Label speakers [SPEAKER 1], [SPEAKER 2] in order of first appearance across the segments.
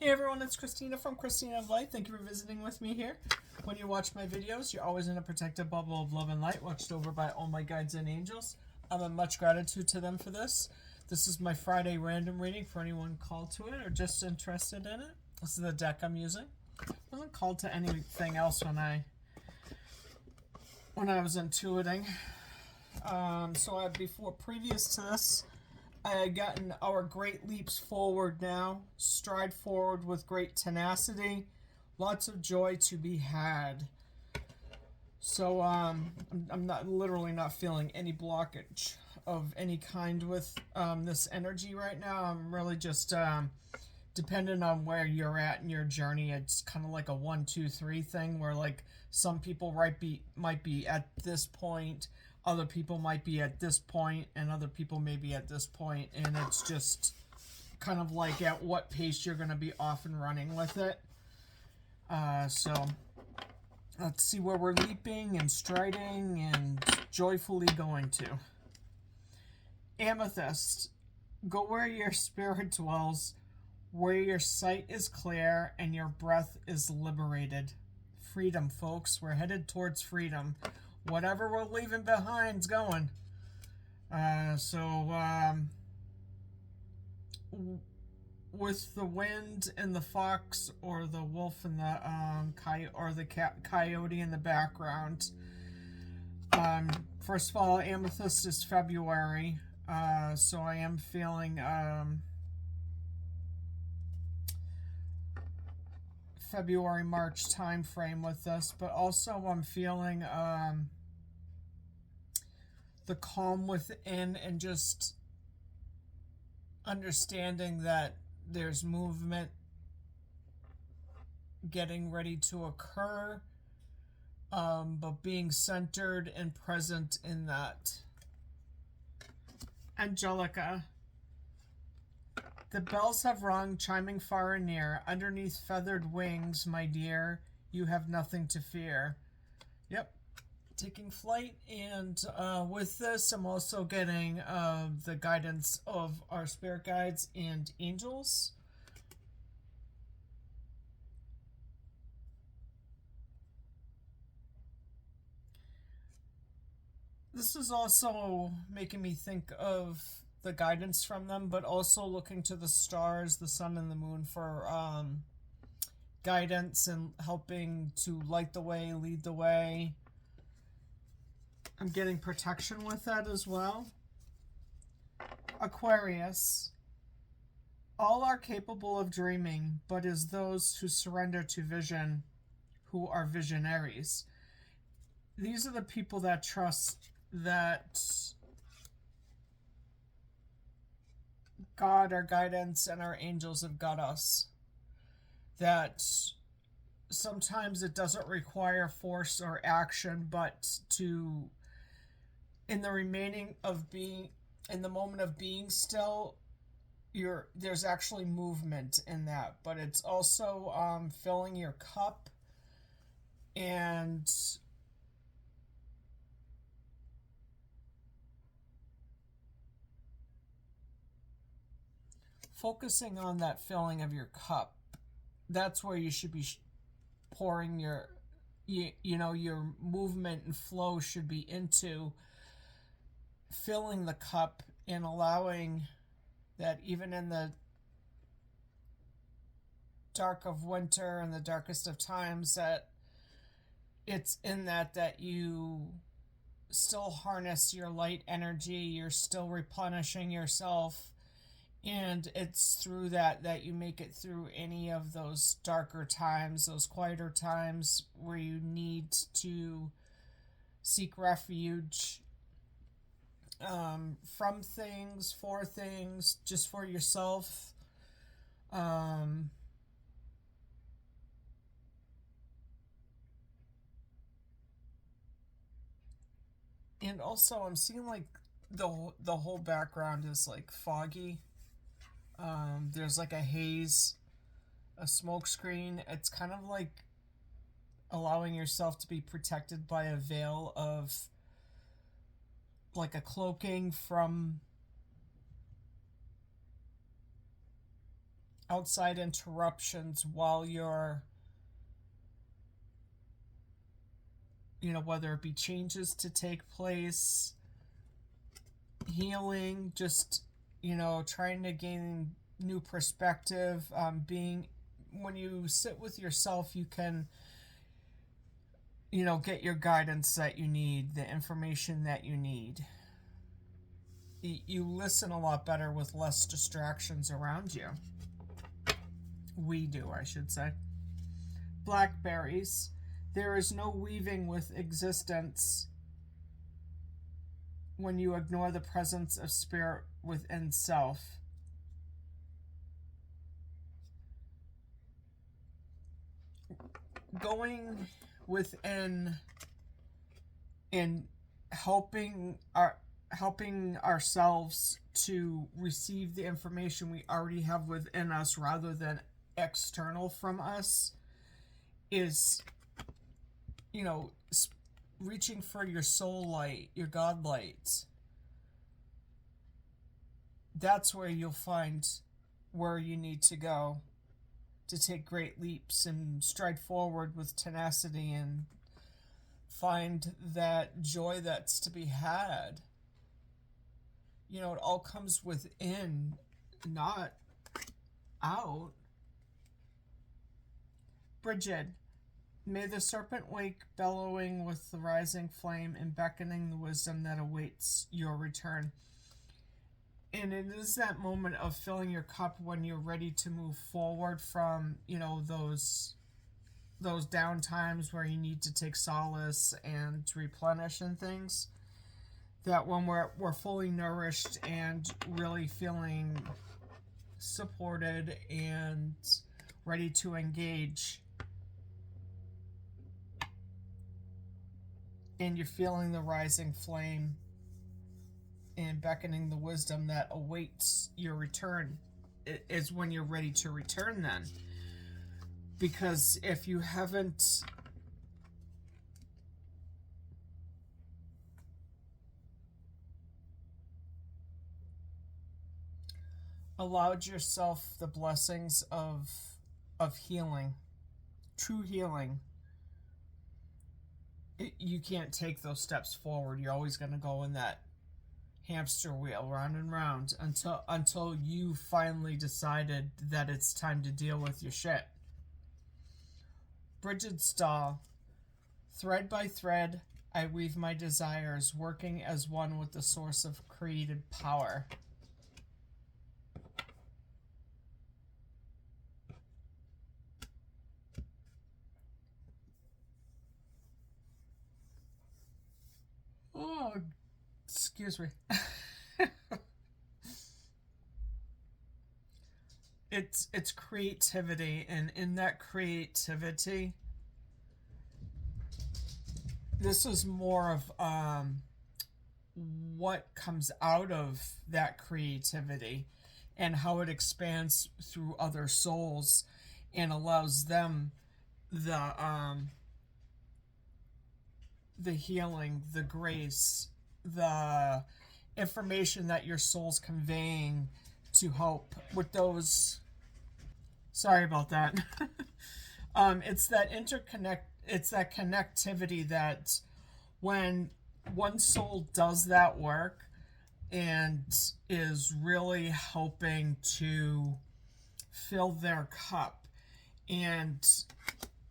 [SPEAKER 1] Hey everyone, it's Christina from Christina of Light. Thank you for visiting with me here. When you watch my videos, you're always in a protected bubble of love and light, watched over by all my guides and angels. I'm in much gratitude to them for this. This is my Friday random reading for anyone called to it or just interested in it. This is the deck I'm using. I wasn't called to anything else when I was intuiting. Before previous to this, I had gotten our great leaps forward now. Stride forward with great tenacity. Lots of joy to be had. So I'm literally not feeling any blockage of any kind with this energy right now. I'm really just dependent on where you're at in your journey. It's kind of like a 1, 2, 3 thing where like some people might be at this point. Other people might be at this point, and other people may be at this point, and it's just kind of like at what pace you're going to be off and running with it. So let's see where we're leaping and striding and joyfully going to. Amethyst, go where your spirit dwells, where your sight is clear and your breath is liberated. Freedom, folks. We're headed towards freedom. Whatever we're leaving behind's going. With the wind and the fox, or the wolf and the coyote in the background. First of all, Amethyst is February, so I am feeling February-March time frame with this, but also I'm feeling the calm within and just understanding that there's movement getting ready to occur, but being centered and present in that. Angelica, the bells have rung, chiming far and near. Underneath feathered wings, my dear, you have nothing to fear. Yep, taking flight, and with this, I'm also getting the guidance of our spirit guides and angels. This is also making me think of the guidance from them, but also looking to the stars, the sun and the moon for guidance and helping to light the way, lead the way. I'm getting protection with that as well. Aquarius, all are capable of dreaming, but is those who surrender to vision who are visionaries. These are the people that trust that God, our guidance, and our angels have got us. That sometimes it doesn't require force or action, but to, in the moment of being still, there's actually movement in that. But it's also filling your cup and focusing on that filling of your cup. That's where you should be pouring your movement and flow should be into filling the cup and allowing that even in the dark of winter and the darkest of times, that it's in that you still harness your light energy, you're still replenishing yourself. And it's through that you make it through any of those darker times, those quieter times where you need to seek refuge from things, for things, just for yourself. And also I'm seeing like the whole background is like foggy. There's like a haze, a smoke screen. It's kind of like allowing yourself to be protected by a veil of like a cloaking from outside interruptions while you're, whether it be changes to take place, healing, just, trying to gain new perspective, when you sit with yourself, you can, get your guidance that you need, the information that you need. You listen a lot better with less distractions around you. We do, I should say. Blackberries. There is no weaving with existence when you ignore the presence of spirit within self. Going within and helping ourselves to receive the information we already have within us rather than external from us is, reaching for your soul light, your God light. That's where you'll find where you need to go to take great leaps and stride forward with tenacity and find that joy that's to be had. It all comes within, not out. Bridget. May the serpent wake, bellowing with the rising flame and beckoning the wisdom that awaits your return. And it is that moment of filling your cup when you're ready to move forward from, those down times where you need to take solace and to replenish and things. That when we're fully nourished and really feeling supported and ready to engage, and you're feeling the rising flame and beckoning the wisdom that awaits your return, is when you're ready to return then. Because if you haven't allowed yourself the blessings of healing, true healing, you can't take those steps forward. You're always going to go in that hamster wheel round and round until you finally decided that it's time to deal with your shit. Bridget Stahl. Thread by thread, I weave my desires, working as one with the source of created power. Oh, excuse me. It's creativity, and in that creativity, this is more of what comes out of that creativity and how it expands through other souls and allows them the healing, the grace, the information that your soul's conveying to help with those. Sorry about that. It's that it's that connectivity that when one soul does that work and is really helping to fill their cup and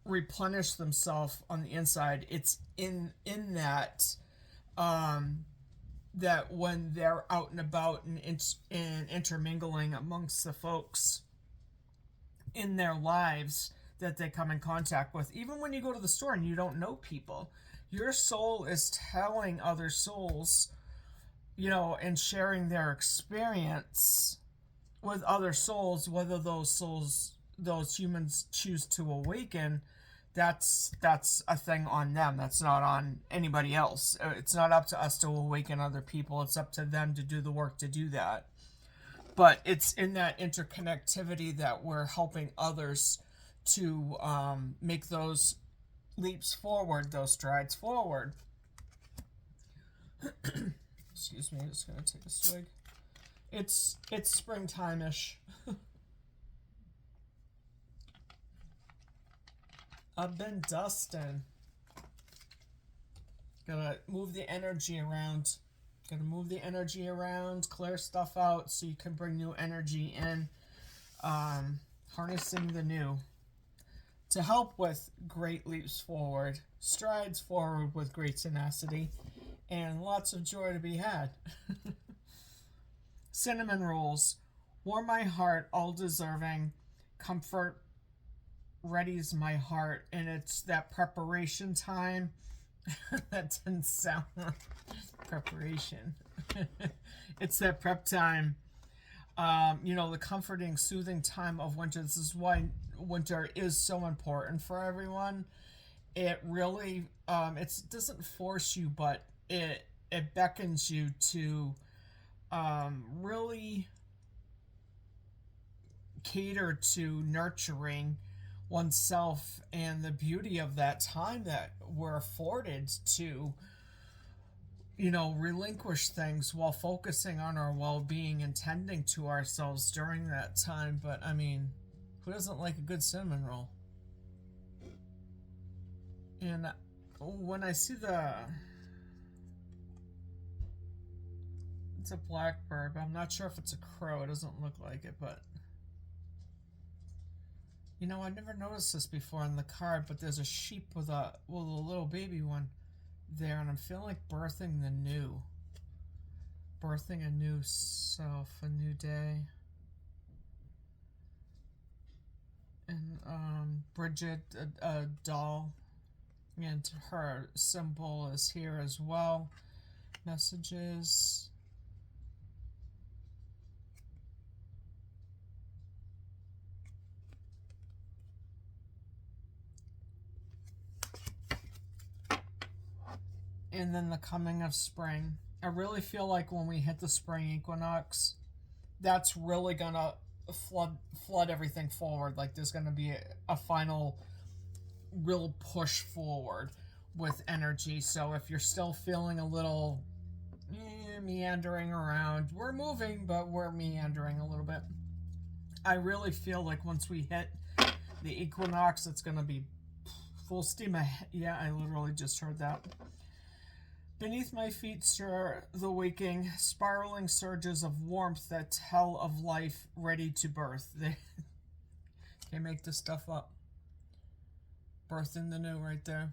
[SPEAKER 1] replenish themselves on the inside, it's in that that when they're out and about and intermingling amongst the folks in their lives that they come in contact with, even when you go to the store and you don't know people, your soul is telling other souls, and sharing their experience with other souls, whether those humans choose to awaken. That's a thing on them. That's not on anybody else. It's not up to us to awaken other people. It's up to them to do the work to do that. But it's in that interconnectivity that we're helping others to make those leaps forward, those strides forward. Excuse me, I'm just gonna take a swig. It's springtime-ish. I've been dusting. Gotta move the energy around. Gotta move the energy around, clear stuff out so you can bring new energy in. Harnessing the new to help with great leaps forward, strides forward with great tenacity, and lots of joy to be had. Cinnamon rolls. Warm my heart, all deserving. Comfort readies my heart, and it's that preparation time. That didn't sound like preparation. It's that prep time. The comforting, soothing time of winter. This is why winter is so important for everyone. It really, it doesn't force you, but it beckons you to really cater to nurturing oneself and the beauty of that time that we're afforded to relinquish things while focusing on our well-being and tending to ourselves during that time. But I mean, who doesn't like a good cinnamon roll? And when I see it's a blackbird, but I'm not sure if it's a crow. It doesn't look like it, but I never noticed this before on the card, but there's a sheep with a little baby one there, and I'm feeling like birthing the new. Birthing a new self, a new day. And Bridget, a doll, and her symbol is here as well. Messages. And then the coming of spring. I really feel like when we hit the spring equinox, that's really gonna flood everything forward. Like there's gonna be a final real push forward with energy. So if you're still feeling a little meandering around, we're moving, but we're meandering a little bit. I really feel like once we hit the equinox, it's gonna be full steam ahead. Yeah, I literally just heard that. Beneath my feet stir the waking, spiraling surges of warmth that tell of life ready to birth. They can't make this stuff up. Birth in the new right there.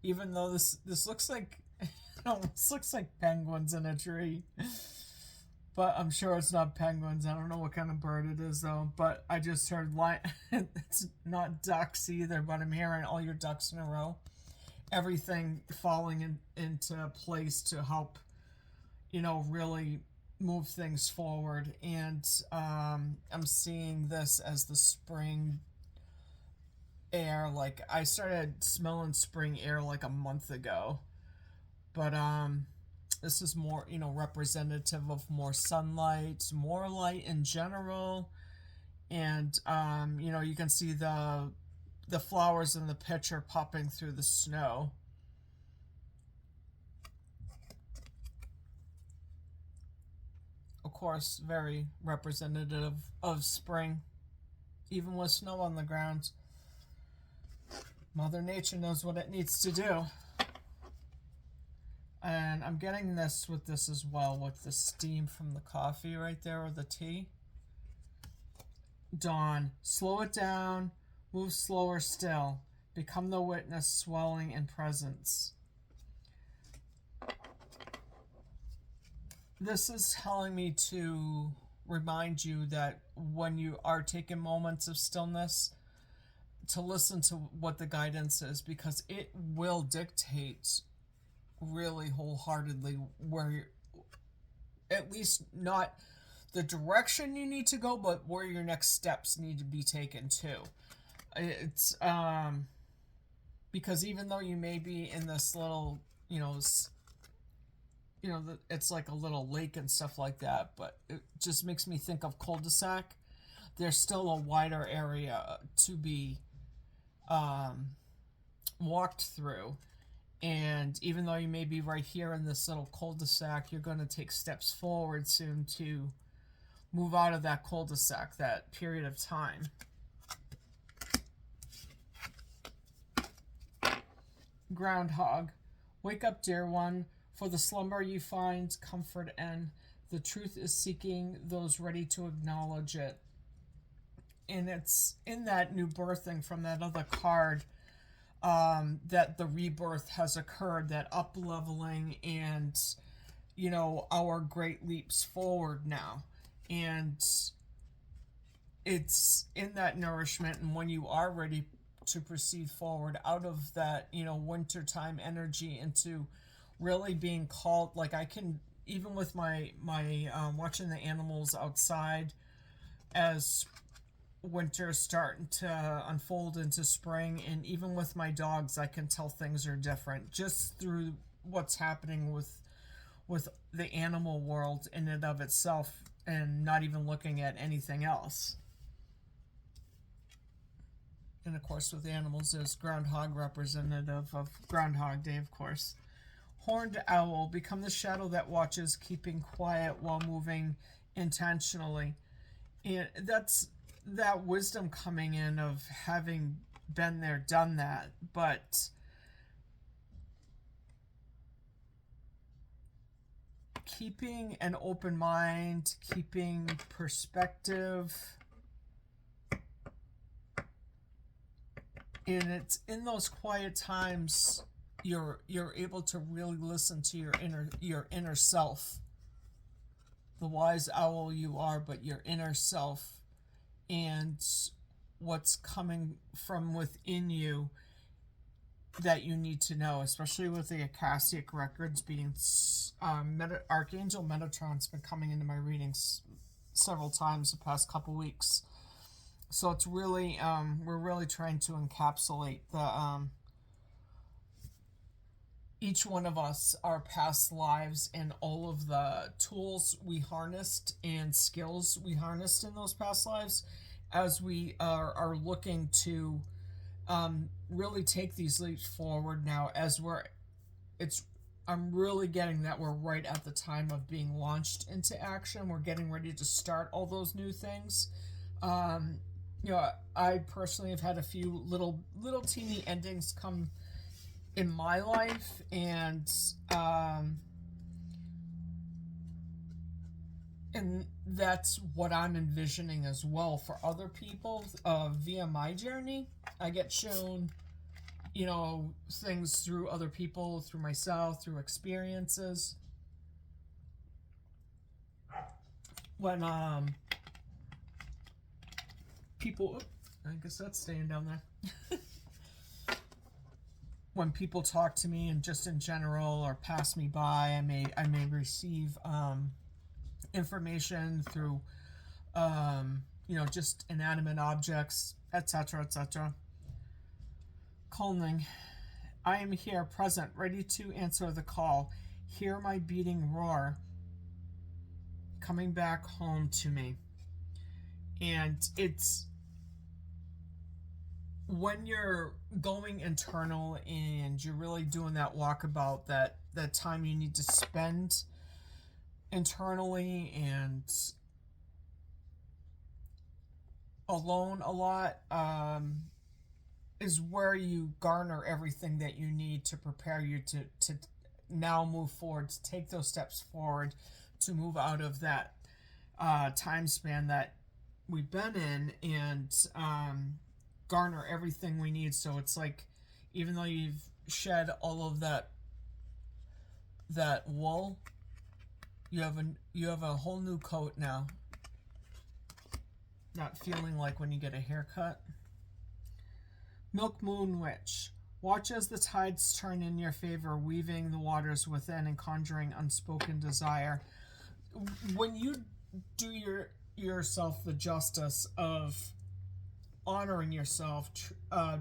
[SPEAKER 1] Even though this looks like it almost looks like penguins in a tree, but I'm sure it's not penguins. I don't know what kind of bird it is though. But I just heard it's not ducks either. But I'm hearing all your ducks in a row. Everything falling into place to help, really move things forward. And I'm seeing this as the spring air. Like I started smelling spring air like a month ago, but this is more representative of more sunlight, more light in general. And you can see the flowers in the picture popping through the snow. Of course, very representative of spring, even with snow on the ground. Mother Nature knows what it needs to do. And I'm getting this with this as well, with the steam from the coffee right there, or the tea. Dawn, slow it down, move slower still. Become the witness swelling in presence. This is telling me to remind you that when you are taking moments of stillness, to listen to what the guidance is, because it will dictate really wholeheartedly where you're, at least not the direction you need to go, but where your next steps need to be taken too. It's because even though you may be in this little, it's like a little lake and stuff like that, but it just makes me think of cul-de-sac. There's still a wider area to be walked through. And even though you may be right here in this little cul-de-sac, you're going to take steps forward soon to move out of that cul-de-sac, that period of time. Groundhog. Wake up, dear one, for the slumber you find comfort in. The truth is seeking those ready to acknowledge it. And it's in that new birthing from that other card, that the rebirth has occurred, that up leveling, and our great leaps forward now. And it's in that nourishment, and when you are ready to proceed forward out of that wintertime energy into really being called, like I can, even with my watching the animals outside as winter starting to unfold into spring, and even with my dogs I can tell things are different just through what's happening with the animal world in and of itself, and not even looking at anything else. And of course, with animals, there's groundhog, representative of Groundhog Day, of course. Horned owl, become the shadow that watches, keeping quiet while moving intentionally. And that's that wisdom coming in of having been there, done that. But keeping an open mind, keeping perspective. And it's in those quiet times you're able to really listen to your inner self. The wise owl you are, but your inner self, and what's coming from within you that you need to know, especially with the Akashic records being Archangel Metatron's been coming into my readings several times the past couple weeks. So it's really we're really trying to encapsulate the each one of us, our past lives, and all of the tools we harnessed and skills we harnessed in those past lives, as we are looking to really take these leaps forward now. I'm really getting that we're right at the time of being launched into action. We're getting ready to start all those new things. I personally have had a few little teeny endings come in my life, and that's what I'm envisioning as well for other people via my journey. I get shown things through other people, through myself, through experiences. When people, I guess that's staying down there. When people talk to me, and just in general, or pass me by, I may receive information through just inanimate objects, etc., etc. Calming. I am here, present, ready to answer the call. Hear my beating roar, coming back home to me. And it's when you're going internal and you're really doing that walkabout, that time you need to spend internally and alone a lot, is where you garner everything that you need to prepare you to now move forward, to take those steps forward, to move out of that time span that we've been in, and garner everything we need. So it's like, even though you've shed all of that wool, you have a whole new coat now. Not feeling like when you get a haircut. Milk Moon Witch. Watch as the tides turn in your favor, weaving the waters within and conjuring unspoken desire. When you do yourself the justice of honoring yourself,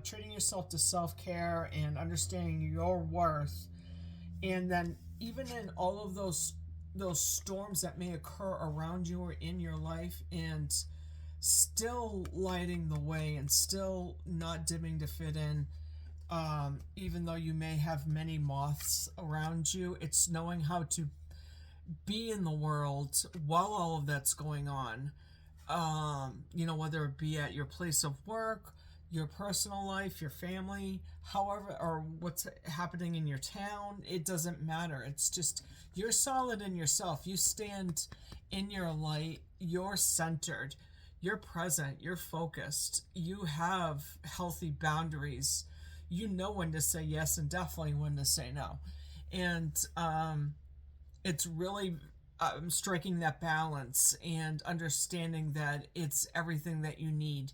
[SPEAKER 1] treating yourself to self-care and understanding your worth, and then even in all of those storms that may occur around you or in your life, and still lighting the way and still not dimming to fit in, even though you may have many moths around you, it's knowing how to be in the world while all of that's going on. Whether it be at your place of work, your personal life, your family, however, or what's happening in your town. It doesn't matter. It's just you're solid in yourself. You stand in your light. You're centered. You're present. You're focused. You have healthy boundaries. You know when to say yes and definitely when to say no. And it's really striking that balance and understanding that it's everything that you need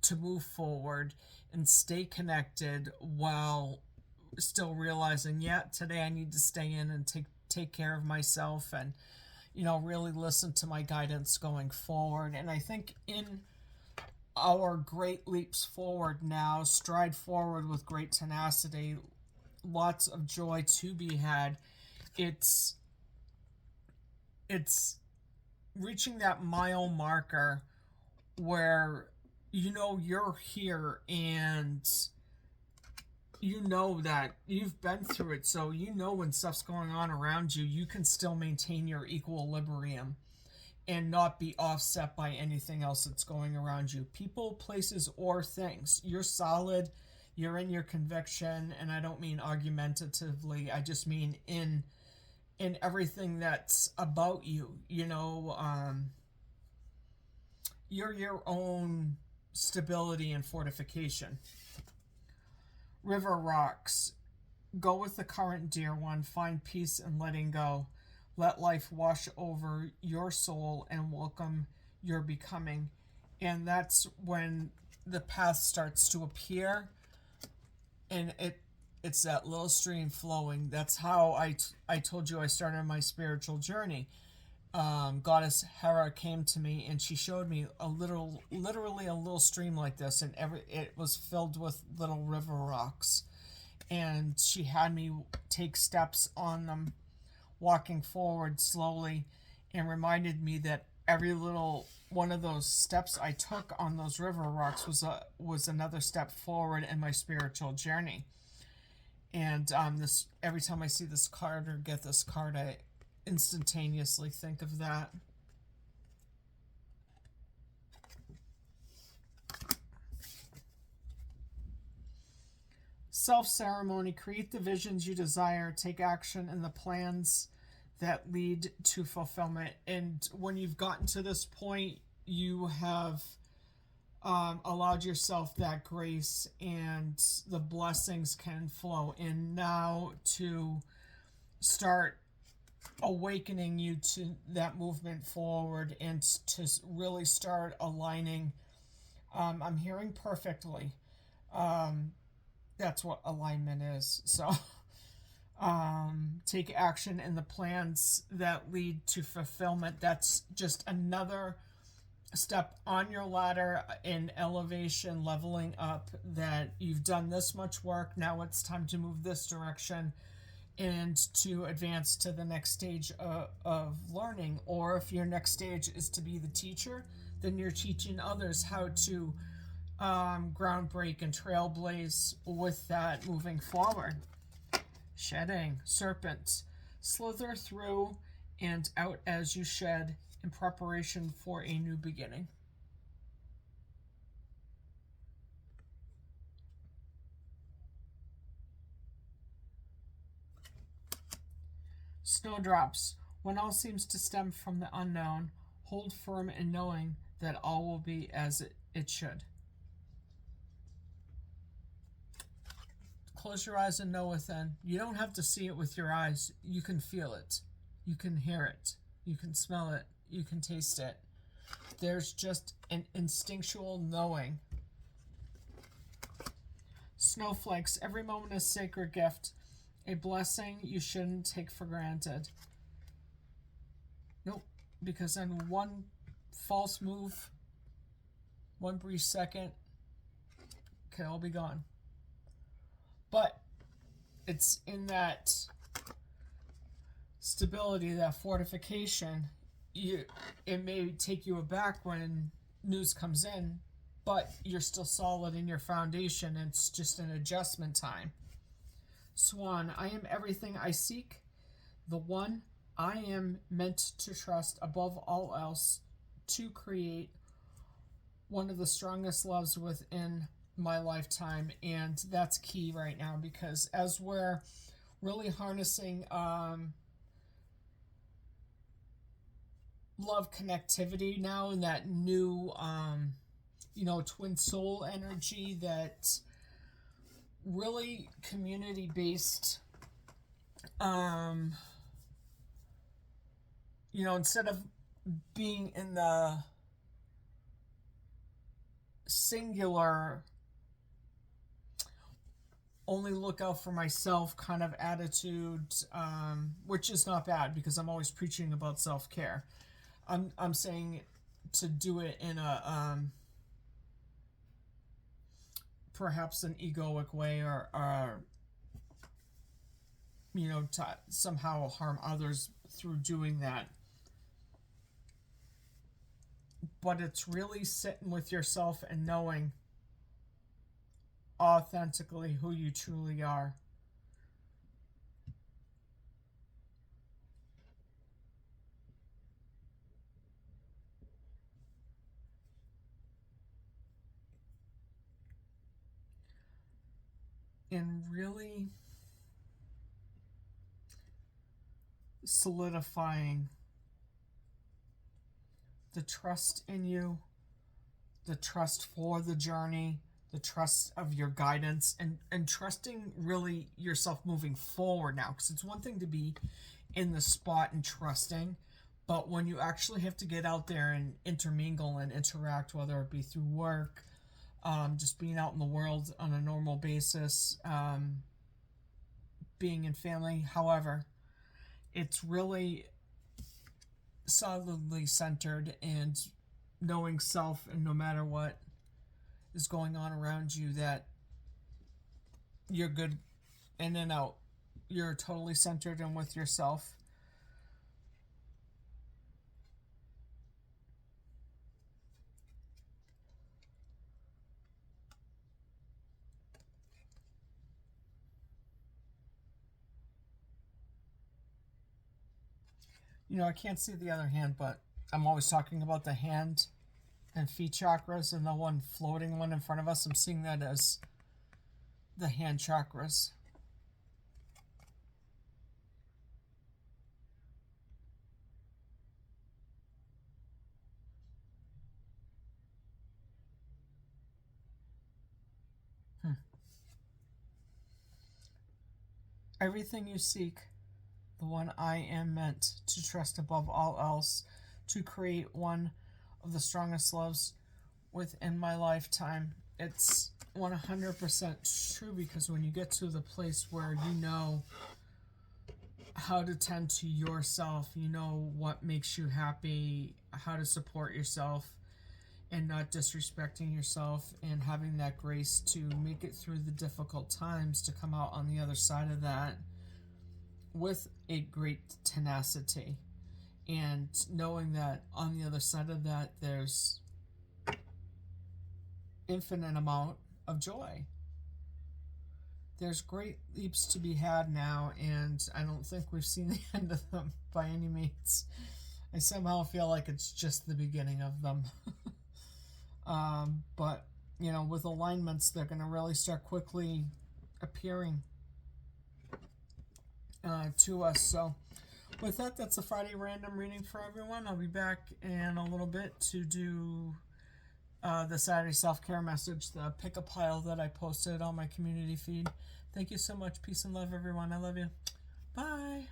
[SPEAKER 1] to move forward and stay connected while still realizing, yeah, today I need to stay in and take care of myself and really listen to my guidance going forward. And I think in our great leaps forward now, stride forward with great tenacity, lots of joy to be had. It's reaching that mile marker where you're here and that you've been through it, so when stuff's going on around you, you can still maintain your equilibrium and not be offset by anything else that's going around you. People, places, or things. You're solid. You're in your conviction, and I don't mean argumentatively. I just mean in everything that's about you. You're your own stability and fortification. River rocks. Go with the current, dear one. Find peace in letting go. Let life wash over your soul and welcome your becoming. And that's when the path starts to appear, and it's that little stream flowing. That's how I told you I started my spiritual journey. Goddess Hera came to me and she showed me literally a little stream like this, and it was filled with little river rocks, and she had me take steps on them, walking forward slowly, and reminded me that every little one of those steps I took on those river rocks was another step forward in my spiritual journey. And this every time I see this card or get this card, I instantaneously think of that. Self-ceremony. Create the visions you desire. Take action in the plans that lead to fulfillment. And when you've gotten to this point, you have allowed yourself that grace, and the blessings can flow in now to start awakening you to that movement forward and to really start aligning. I'm hearing perfectly. That's what alignment is. So take action in the plans that lead to fulfillment. That's just another step on your ladder in elevation, leveling up, that you've done this much work. Now it's time to move this direction and to advance to the next stage of learning. Or if your next stage is to be the teacher, then you're teaching others how to groundbreak and trailblaze with that moving forward. Shedding. Serpent. Slither through and out as you shed in preparation for a new beginning. Snowdrops. When all seems to stem from the unknown, hold firm in knowing that all will be as it should. Close your eyes and know within. You don't have to see it with your eyes. You can feel it. You can hear it. You can smell it. You can taste it. There's just an instinctual knowing. Snowflakes. Every moment is a sacred gift. A blessing you shouldn't take for granted. Nope. Because in one false move, one brief second, it can all be gone. But it's in that stability, that fortification. It may take you aback when news comes in, but you're still solid in your foundation. It's just an adjustment time. Swan. I am everything I seek, the one I am meant to trust above all else, to create one of the strongest loves within my lifetime, and that's key right now because as we're really harnessing love connectivity now and that new twin soul energy, that really community based, instead of being in the singular, only look out for myself kind of attitude, which is not bad because I'm always preaching about self-care. I'm saying to do it in a perhaps an egoic way, or to somehow harm others through doing that. But it's really sitting with yourself and knowing authentically who you truly are. And really solidifying the trust in you, the trust for the journey, the trust of your guidance, and trusting really yourself moving forward now. Because it's one thing to be in the spot and trusting, but when you actually have to get out there and intermingle and interact, whether it be through work, just being out in the world on a normal basis, being in family, however, it's really solidly centered and knowing self, and no matter what is going on around you, that you're good in and out. You're totally centered and with yourself. I can't see the other hand, but I'm always talking about the hand and feet chakras, and the one floating one in front of us, I'm seeing that as the hand chakras. Everything you seek, the one I am meant to trust above all else, to create one of the strongest loves within my lifetime. It's 100% true, because when you get to the place where you know how to tend to yourself, you know what makes you happy, how to support yourself, and not disrespecting yourself, and having that grace to make it through the difficult times, to come out on the other side of that with a great tenacity, and knowing that on the other side of that there's infinite amount of joy. There's great leaps to be had now, and I don't think we've seen the end of them by any means. I somehow feel like it's just the beginning of them. But with alignments, they're going to really start quickly appearing to us. So with that, that's a Friday random reading for everyone. I'll be back in a little bit to do the Saturday self-care message, the pick a pile that I posted on my community feed. Thank you so much. Peace and love, everyone. I love you. Bye.